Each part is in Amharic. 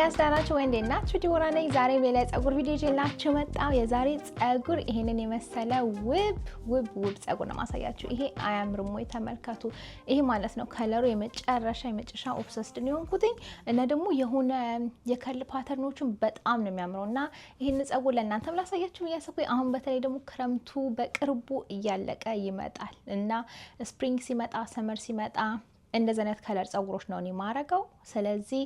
ጋይስ ዳናችሁ ወይ እንዴት ናችሁ? ዲቦራ ነኝ። ዛሬ ሌላ ጸጉር ቪዲዮ ይዤላችሁ መጣሁ። የዛሬ ጸጉር ይሄንን የመሰለ ውብ ጸጉር ነው ማሳያችሁ። ይሄ አያምርም ወይ? ተመልከቱ። ይሄ ማለት ነው ከለሩ የመጨረሻ ኦብሰስድ ነው የሆንኩትኝ እና ደግሞ የሆነ የከል ፓተርኖቹን በጣም ነው የሚያምረውና ይሄን ጸጉር ለእናንተም ላሳያችሁ እያሰብኩኝ አሁን በተለይ ደግሞ ክረምቱ በቅርቡ እያለቀ ይመጣል እና ስፕሪንግ ሲመጣ ሰመር ሲመጣ እንደዚህ አይነት ከለር ጸጉሮች ነው እኔ ማረጋው። ስለዚህ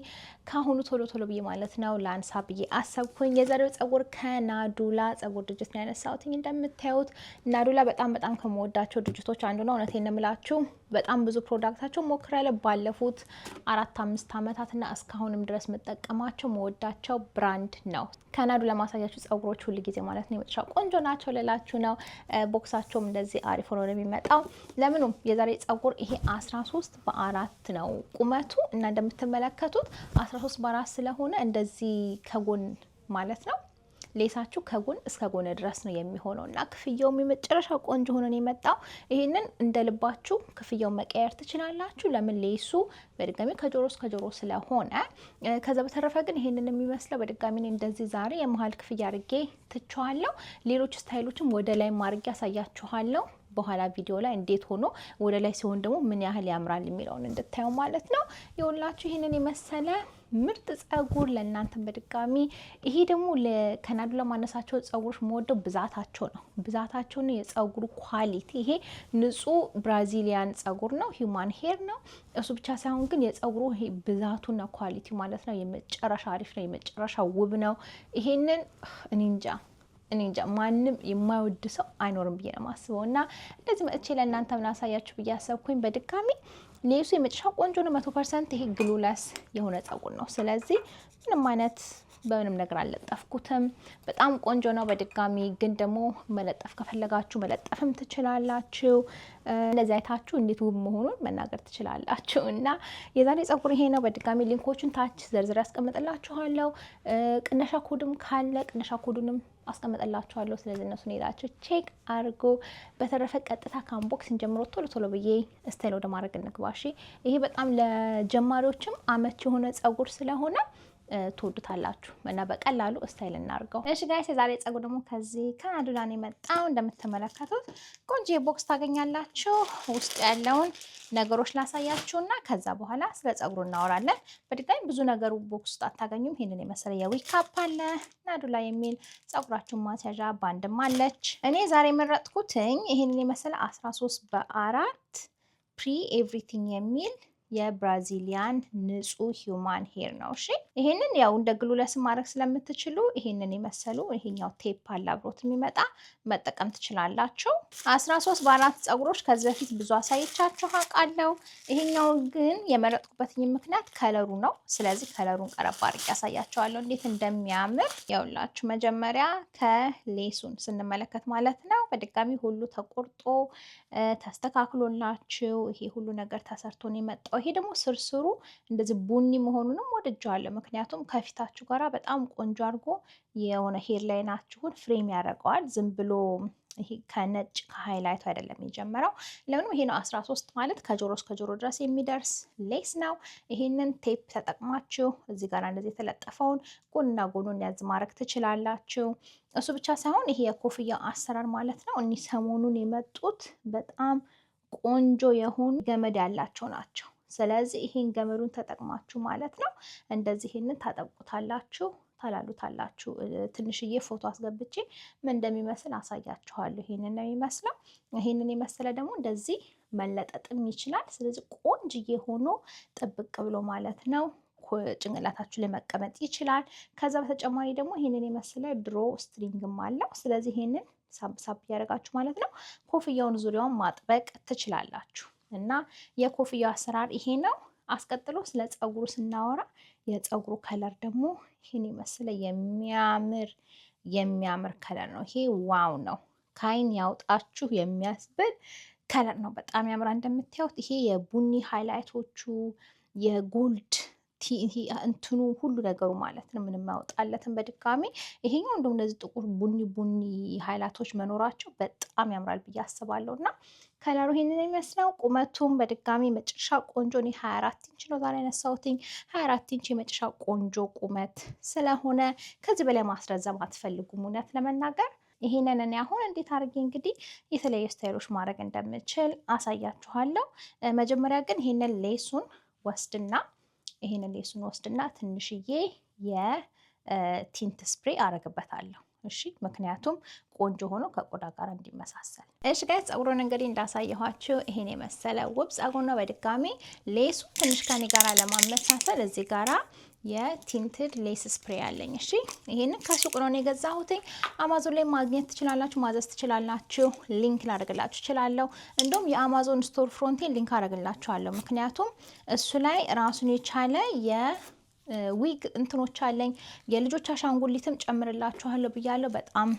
ካሁኑ ቶሎ ብዬ ማለት ነው ላንሳ ብዬ አሰብኩኝ። የዛሬው ጸጉር ከናዱላ ጸጉር ድርጅት ነው ያነሳሁት። እንደምታዩት ናዱላ በጣም ከመወዳቸው ድርጅቶች አንዱ ነው። እውነቴን ነው የምላችሁ። በጣም ብዙ ፕሮዳክታቸው ሞክራለሁ ባለፉት 4-5 አመታትና እስካሁንም ድረስ መጠቀማቸው መወዳቸው ብራንድ ነው። ከናዱላ ማሳያችሁ ጸጉሮች ሁሉ ጊዜ ማለት ነው የመጥሻ ቆንጆ ናቸው ልላችሁ ነው። ቦክሳቸውም እንደዚህ አሪፍ ሆኖ ነው የሚመጣው። ለምኑም የዛሬ ጸጉር ይሄ 13×4 ነው ቁመቱ እና እንደምትመለከቱት 13×4 ስለሆነ እንደዚህ ከጎን ማለት ነው ሌሳችሁ ከጎን እስከ ጎን ድረስ ነው የሚሆነው እና ክፍያውም የመጨረሻ ቆንጆ ሆኖ ነው የመጣው። ይሄንን እንደልባችሁ ክፍያውን መቀየር ትችላላችሁ። ለምን ሌሱ በድጋሚ ከጆሮ እስከ ጆሮ ስለሆነ። ከዛ በተረፈ ግን ይሄንን የሚመስለው በድጋሚ እንደዚህ ዛሬ የመሃል ክፍያ አድርጌ ትቸዋለሁ። ሌሎች ስታይሎችም ወደ ላይ ማድረግ ያሳያችኋለሁ በኋላ ቪዲዮ ላይ እንዴት ሆኖ ወደ ላይ ሲሆን ደግሞ ምን ያህል ያምራል የሚለውን እንድታዩ ማለት ነው። ይኸውላችሁ ይሄንን የመሰለ ምርጥ ጸጉር ለእናንተ በድጋሚ። ይሄ ደግሞ ከናዱላ ማነሳቸው ጸጉሮች መወደው ብዛታቸው ነው። ብዛታቸው ነው የጸጉሩ ኳሊቲ። ይሄ ንጹህ ብራዚሊያን ጸጉር ነው፣ ሂውማን ሄር ነው። እሱ ብቻ ሳይሆን ግን የጸጉሩ ይሄ ብዛቱና ኳሊቲ ማለት ነው የመጨረሻ አሪፍ ነው፣ የመጨረሻ ውብ ነው። ይሄንን እኔ እንጃ ማንም የማይወድ ሰው አይኖርም ብዬ ነው ማስበው እና እንደዚህ መጥቼ ለእናንተ ምን አሳያችሁ ብዬ አሰብኩኝ። በድጋሚ ሌሱ የመጨረሻ ቆንጆ ነው 100%። ይሄ ግሉለስ የሆነ ጸጉር ነው። ስለዚህ ምንም አይነት በምንም ነገር አልለጠፍኩትም። በጣም ቆንጆ ነው። በድጋሚ ግን ደግሞ መለጠፍ ከፈለጋችሁ መለጠፍም ትችላላችሁ። እንደዚህ አይታችሁ እንዴት ውብ መሆኑን መናገር ትችላላችሁ እና የዛሬ ጸጉር ይሄ ነው። በድጋሚ ሊንኮቹን ታች ዘርዝሬ ያስቀምጥላችኋለሁ። ቅነሻ ኮድም ካለ ቅነሻ ኮዱንም አስቀምጥላችኋለሁ። ስለዚህ እነሱን ሄዳችሁ ቼክ አድርጎ። በተረፈ ቀጥታ ከአንቦክስ እንጀምሮ ቶሎ ብዬ ስታይል ወደ ማድረግ እንግባሽ። ይሄ በጣም ለጀማሪዎችም አመች የሆነ ጸጉር ስለሆነ ትወዱታላችሁ እና በቀላሉ ስታይል እናርገው። እሺ ጋይስ የዛሬ ጸጉር ደግሞ ከዚህ ከናዱላ ነው የመጣው። እንደምትመለከቱት ቆንጆ ቦክስ ታገኛላችሁ። ውስጥ ያለውን ነገሮች ላሳያችሁና ከዛ በኋላ ስለ ጸጉሩ እናወራለን። በድጋሚ ብዙ ነገሩ ቦክስ ውስጥ አታገኙም። ይሄንን የመሰለ የዊግ ካፕ አለ፣ ናዱላ የሚል ጸጉራችሁን ማስያዣ ባንድም አለች። እኔ ዛሬ የመረጥኩትኝ ይሄንን የመሰለ 13×4 ፕሪ ኤቭሪቲንግ የሚል የብራዚሊያን ንጹህ ሂውማን ሄር ነው። እሺ ይሄንን ያው እንደ ግሉለስ ማድረግ ስለምትችሉ ይሄንን የመሰሉ ይሄኛው ቴፕ አለ አብሮት የሚመጣ መጠቀም ትችላላችሁ። 13×4 ጸጉሮች ከዚህ በፊት ብዙ አሳይቻችሁ አውቃለሁ። ይሄኛው ግን የመረጥኩበት ምክንያት ከለሩ ነው። ስለዚህ ከለሩን ቀረብ አድርጌ ያሳያችኋለሁ እንዴት እንደሚያምር። ያውላችሁ መጀመሪያ ከሌሱን ስንመለከት ማለት ነው በድጋሚ ሁሉ ተቆርጦ ተስተካክሎላችሁ ይሄ ሁሉ ነገር ተሰርቶ ነው የመጣው። ይሄ ደግሞ ስርስሩ እንደዚህ ቡኒ መሆኑንም ወድጃለሁ። ምክንያቱም ከፊታችሁ ጋራ በጣም ቆንጆ አድርጎ የሆነ ሄር ላይናችሁን ፍሬም ያደርገዋል። ዝም ብሎ ይሄ ከነጭ ከሃይላይቱ አይደለም የጀመረው። ለምንም ይሄ ነው 13 ማለት ከጆሮ እስከ ጆሮ ድረስ የሚደርስ ሌስ ነው። ይሄንን ቴፕ ተጠቅማችሁ እዚህ ጋር እንደዚህ የተለጠፈውን ጎንና ጎኑን ያዝ ማድረግ ትችላላችሁ። እሱ ብቻ ሳይሆን ይሄ የኮፍያ አሰራር ማለት ነው። እኒ ሰሞኑን የመጡት በጣም ቆንጆ የሆኑ ገመድ ያላቸው ናቸው። ስለዚህ ይሄን ገመዱን ተጠቅማችሁ ማለት ነው እንደዚህ ይሄንን ታጠብቁታላችሁ፣ ታላሉታላችሁ። ትንሽዬ ፎቶ አስገብቼ ምን እንደሚመስል አሳያችኋለሁ። ይሄንን ነው የሚመስለው። ይሄንን የመሰለ ደግሞ እንደዚህ መለጠጥም ይችላል። ስለዚህ ቆንጅዬ ሆኖ ጥብቅ ብሎ ማለት ነው ጭንቅላታችሁ ላይ መቀመጥ ይችላል። ከዛ በተጨማሪ ደግሞ ይሄንን የመሰለ ድሮ ስትሪንግም አለው። ስለዚህ ይሄንን ሳብ ያደርጋችሁ ማለት ነው ኮፍያውን ዙሪያውን ማጥበቅ ትችላላችሁ። እና የኮፍያው አሰራር ይሄ ነው። አስቀጥሎ ስለ ጸጉሩ ስናወራ የጸጉሩ ከለር ደግሞ ይሄን የመሰለ የሚያምር ከለር ነው። ይሄ ዋው ነው፣ ካይን ያውጣችሁ የሚያስብል ከለር ነው። በጣም ያምራል። እንደምታዩት ይሄ የቡኒ ሃይላይቶቹ የጎልድ እንትኑ ሁሉ ነገሩ ማለት ነው ምንም ያወጣለትን በድጋሚ ይሄኛው እንደው እንደዚህ ጥቁር ቡኒ ቡኒ ሃይላቶች መኖራቸው በጣም ያምራል ብዬ አስባለሁ። እና ከለሩ ይሄንን የሚመስለው ቁመቱም በድጋሚ መጨረሻ ቆንጆ ነው። 24 ኢንች ነው ዛሬ ያነሳሁትኝ። 24 ኢንች የመጨረሻ ቆንጆ ቁመት ስለሆነ ከዚህ በላይ ማስረዘም አትፈልጉም እውነት ለመናገር። ይሄንን እኔ አሁን እንዴት አድርጌ እንግዲህ የተለያዩ ስታይሎች ማድረግ እንደምችል አሳያችኋለሁ። መጀመሪያ ግን ይሄንን ሌሱን ወስድና ትንሽዬ የቲንት ስፕሬይ አረግበታለሁ። እሺ ምክንያቱም ቆንጆ ሆኖ ከቆዳ ጋር እንዲመሳሰል። እሺ ጋይስ ፀጉሩን እንግዲህ እንዳሳየኋችሁ ይሄን የመሰለ ውብ ፀጉር ነው። በድጋሚ ሌሱ ትንሽ ከኔ ጋራ ለማመሳሰል እዚህ ጋራ የቲንትድ ሌስ ስፕሬይ አለኝ። እሺ ይሄንን ከሱቅ ነው የገዛሁት። አማዞን ላይ ማግኘት ትችላላችሁ፣ ማዘዝ ትችላላችሁ። ሊንክ ላደርግላችሁ እችላለሁ። እንደውም የአማዞን ስቶር ፍሮንቴን ሊንክ አደርግላችኋለሁ። ምክንያቱም እሱ ላይ ራሱን የቻለ ዊግ እንትኖች አለኝ። የልጆች አሻንጉሊትም ጨምርላችኋለሁ ብያለሁ። በጣም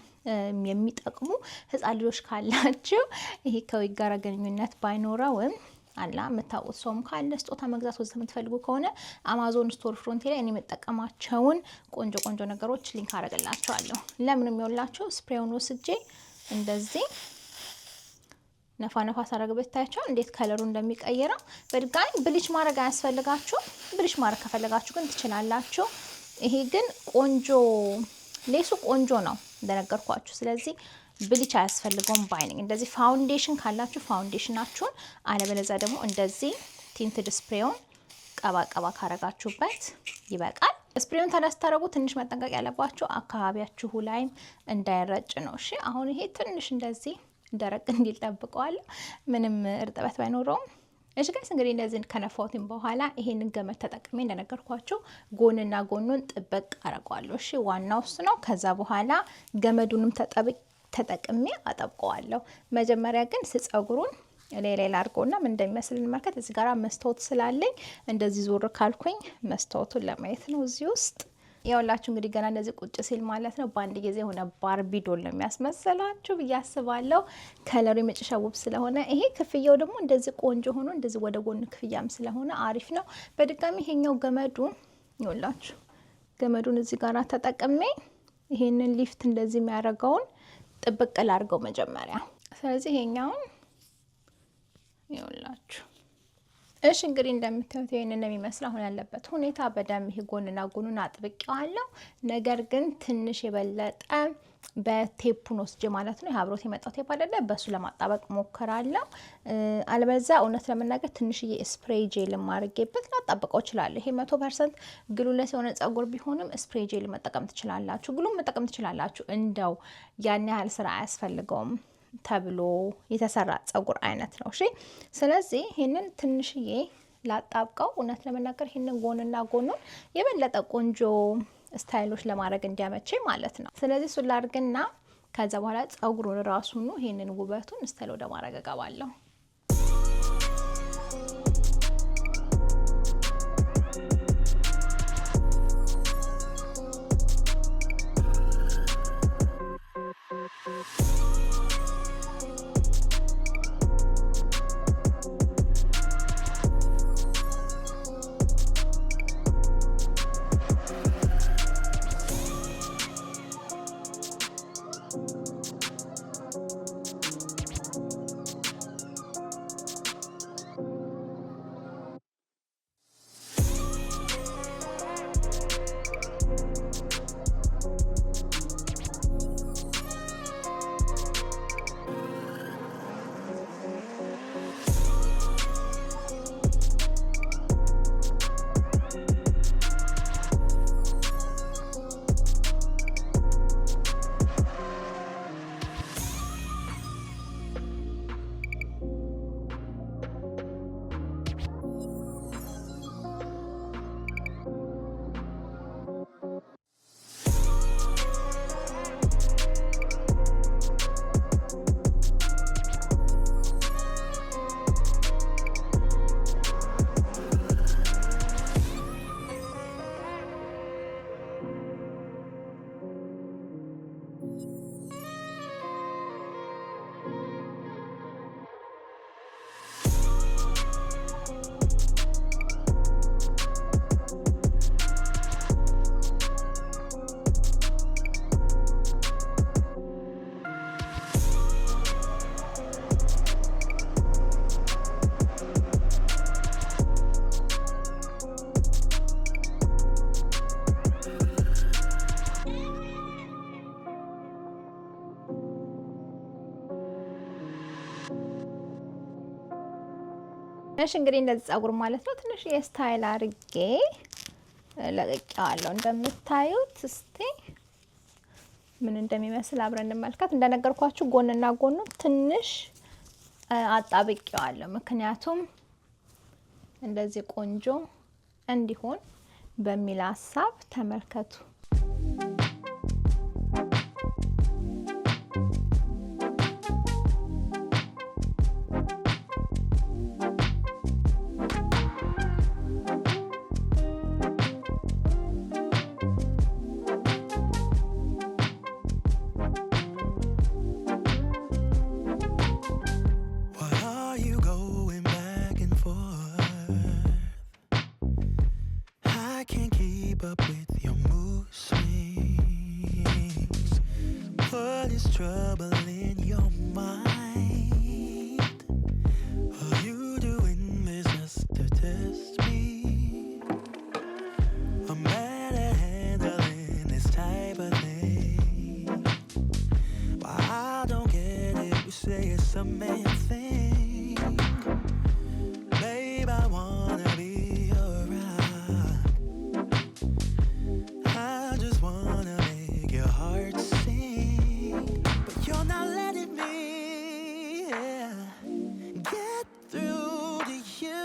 የሚጠቅሙ ህፃን ልጆች ካላችሁ ይሄ ከዊግ ጋር ግንኙነት ባይኖረውም አላ የምታውቁት ሰውም ካለ ስጦታ መግዛት ወዘተ የምትፈልጉ ከሆነ አማዞን ስቶር ፍሮንት ላይ እኔ የምጠቀማቸውን ቆንጆ ቆንጆ ነገሮች ሊንክ አደርግላችኋለሁ። ለምንም ይኸውላችሁ ስፕሬውን ወስጄ እንደዚህ ነፋ ነፋ ሳረግበት ታያችሁ እንዴት ከለሩ እንደሚቀየረው። በድጋሚ ብሊች ማድረግ አያስፈልጋችሁም። ብሊች ማድረግ ከፈለጋችሁ ግን ትችላላችሁ። ይሄ ግን ቆንጆ ሌሱ ቆንጆ ነው እንደነገርኳችሁ። ስለዚህ ብሊች አያስፈልገውም ባይ ነኝ። እንደዚህ ፋውንዴሽን ካላችሁ ፋውንዴሽናችሁን፣ አለበለዚያ ደግሞ እንደዚህ ቲንትድ ስፕሬውን ቀባ ቀባ ካረጋችሁበት ይበቃል። ስፕሬውን ታደርጉ ትንሽ መጠንቀቅ ያለባችሁ አካባቢያችሁ ላይም እንዳይረጭ ነው። እሺ አሁን ይሄ ትንሽ እንደዚህ ደረቅ እንዲል ጠብቀዋለሁ፣ ምንም እርጥበት ባይኖረውም። እሺ ጋይስ እንግዲህ እንደዚህ ከነፋሁትም በኋላ ይሄንን ገመድ ተጠቅሜ እንደነገርኳችሁ ጎንና ጎኑን ጥብቅ አረጋለሁ። እሺ ዋናው እሱ ነው። ከዛ በኋላ ገመዱንም ተጠቅሜ አጠብቀዋለሁ። መጀመሪያ ግን ፀጉሩን ሌላ አድርጎና ምን እንደሚመስል እንመልከት። እዚህ ጋር መስታወት ስላለኝ እንደዚህ ዞር ካልኩኝ መስታወቱን ለማየት ነው እዚህ ውስጥ ያውላችሁ። እንግዲህ ገና እንደዚህ ቁጭ ሲል ማለት ነው በአንድ ጊዜ ሆነ ባርቢ ዶል ነው የሚያስመስላችሁ ብዬ አስባለሁ። ከለሩ የመጨረሻ ውብ ስለሆነ ይሄ ክፍያው ደግሞ እንደዚህ ቆንጆ ሆኖ እንደዚህ ወደ ጎን ክፍያም ስለሆነ አሪፍ ነው። በድጋሚ ይሄኛው ገመዱን ያውላችሁ ገመዱን እዚህ ጋር ተጠቅሜ ይሄንን ሊፍት እንደዚህ የሚያደርገውን ጥብቅ ላድርገው መጀመሪያ። ስለዚህ ይሄኛውን ይኸውላችሁ። እሺ እንግዲህ እንደምታዩት ይሄንን ነው የሚመስለው አሁን ያለበት ሁኔታ። በደም ይሄ ጎንና ጎኑን አጥብቄዋለሁ። ነገር ግን ትንሽ የበለጠ በቴፑን ወስጄ ማለት ነው አብሮት የመጣው ቴፕ አይደለ በሱ ለማጣበቅ ሞክራለሁ። አለበለዚያ እውነት ለመናገር ትንሽዬ ስፕሬይ ጄል ማድረግበት ላጣበቀው እችላለሁ። ይሄ 100% ግሉለስ የሆነ ፀጉር ቢሆንም ስፕሬይ ጄል መጠቀም ትችላላችሁ፣ ግሉም መጠቀም ትችላላችሁ። እንደው ያን ያህል ስራ አያስፈልገውም ተብሎ የተሰራ ፀጉር አይነት ነው። እሺ ስለዚህ ይሄንን ትንሽዬ ላጣብቀው። እውነት ለመናገር ይሄንን ጎንና ጎኑን የበለጠ ቆንጆ ስታይሎች ለማድረግ እንዲያመቸኝ ማለት ነው። ስለዚህ እሱን ላድርግና ከዛ በኋላ ፀጉሩን ራሱን ነው ይሄንን ውበቱን ስታይል ወደ ማድረግ እገባለሁ። እሺ እንግዲህ እንደዚህ ጸጉር ማለት ነው ትንሽ የስታይል አርጌ ለቅቄዋለሁ እንደምታዩት። እስቲ ምን እንደሚመስል አብረን እንመልከት። እንደነገርኳችሁ ጎንና ጎኑ ትንሽ አጣብቄዋለሁ፣ ምክንያቱም እንደዚህ ቆንጆ እንዲሆን በሚል ሀሳብ ተመልከቱ። Trouble in your mind. Are you doing this just to test me? I'm bad at handling this type of thing. Why I don't get it, you say it's a man thing. Babe, I wanna be around. I just wanna make your heart sing. You're not letting me get through to you.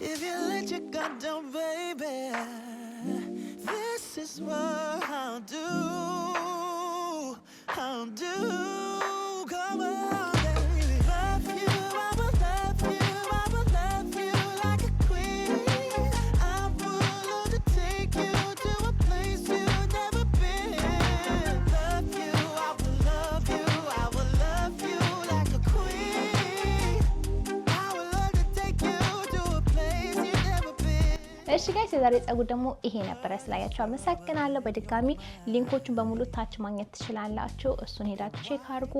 If you let your guard down, baby, this is what I'll do. I'll do. Come on, baby. Love you, I will love you, I will love you like a queen. I'm willing to take you to a place you've never been. Love you, I will love you, I will love you like a queen. I will love to take you to a place you've never been. እሺ ጋይስ የዛሬ ጸጉር ደግሞ ይሄ ነበር። ስላያችሁ አመሰግናለሁ። በድጋሚ ሊንኮቹን በሙሉ ታች ማግኘት ትችላላችሁ። እሱን ሄዳችሁ ቼክ አድርጉ።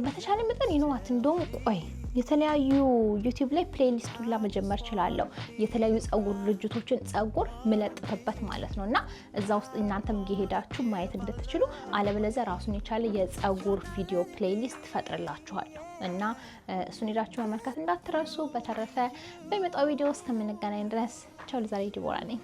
በተቻለ መጠን ይኖዋት እንደውም ቆይ የተለያዩ ዩቲዩብ ላይ ፕሌሊስት ሁላ መጀመር እችላለሁ። የተለያዩ ጸጉር ድርጅቶችን ጸጉር ምለጥፍበት ማለት ነውና እዛ ውስጥ እናንተም እየሄዳችሁ ማየት እንድትችሉ፣ አለበለዚያ ራሱን የቻለ የጸጉር ቪዲዮ ፕሌሊስት ፈጥርላችኋለሁ እና እሱን ሄዳችሁ መመልከት እንዳትረሱ። በተረፈ በመጣው ቪዲዮ እስከምንገናኝ ድረስ ቻው። ለዛሬ ዲቦራ ነኝ።